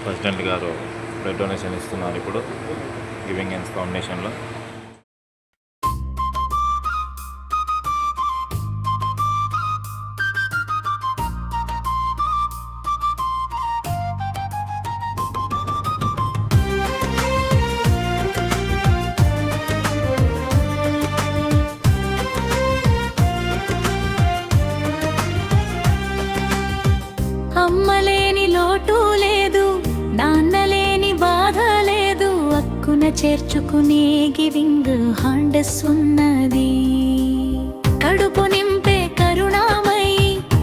President గారు blood donation ఇస్తున్నారు ఇప్పుడు గివింగ్ ఎన్స్ ఫౌండేషన్లో. అమ్మలేని లోటు లేదు, నాన్నలేని బాధ లేదు, అక్కున చేర్చుకునే గివింగ్ హ్యాండ్స్ ఉన్నది. కడుపు నింపే కరుణామయి,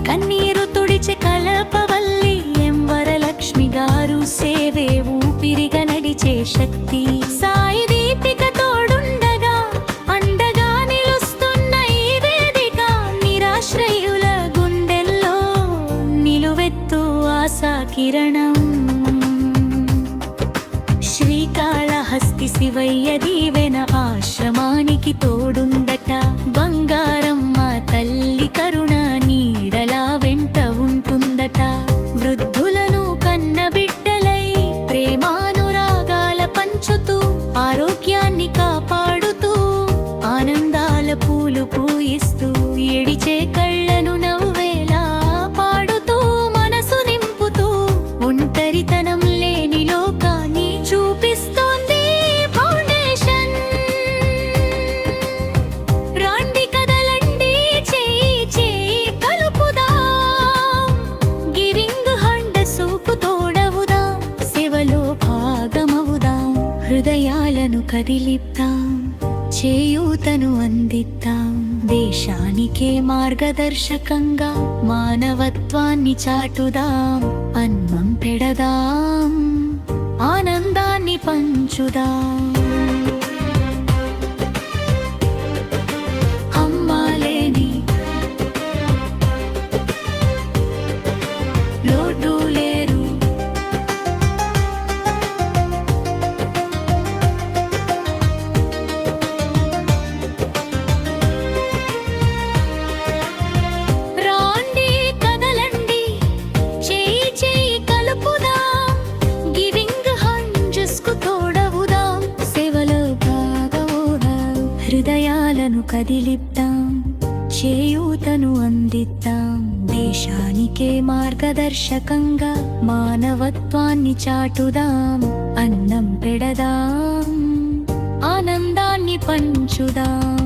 కన్నీరు తుడిచే కలపవల్లి, ఎం వరలక్ష్మి గారు సేవే ఊపిరిగా నడిచే శక్తి. సాయి దీపిక తోడుండగా అండగా నిలుస్తున్న ఈ వేదిక, నిరాశ్రయుల గుండెల్లో నిలువెత్తు ఆశా కిరణం. శ్రీకాళహస్తి శివయ్య దీవెన ఆశ్రమానికి తోడుందట, బంగారమ్మ తల్లి కరుణ నీడలా వెంట ఉంటుందట. వృద్ధులను కన్నబిడ్డలై ప్రేమానురాగాల పంచుతూ, ఆరోగ్యాన్ని కాపాడుతూ, ఆనందాల పూలు పూయిస్తూ, ఎడిచే కళ్ళను నవ్వేలా పాడుతూ, మనసు నింపుతూ, ఒంటరితనం లేని లోకాన్ని చూపిస్తోంది ఫౌండేషన్. రాండి కదలండి, చేయి చేయి కలుపుదాం, గివింగ్ హ్యాండ్స్కు తోడవుదాం, సేవలో భాగమవుదాం, హృదయాలను కదిలిద్దాం, చేయూతను అందిద్దాం. దేశానికే మార్గదర్శకంగా మానవత్వాన్ని చాటుదాం, అన్నం పెడదాం, ఆనందాన్ని పంచుదాం. అమ్మాలేని లోటు లేరు, రాండి కదలండి, చేయి చేయి కలుపుదాం, గివింగ్ హ్యాండ్స్కు తోడవుదాం, సేవలో భాగమవుదాం, హృదయాలను కదిలిద్దాం, చేయూతను అందిద్దాం. దేశానికే మార్గదర్శకంగా మానవత్వాన్ని చాటుదాం, అన్నం పెడదాం, ఆనందాన్ని పంచుదాం.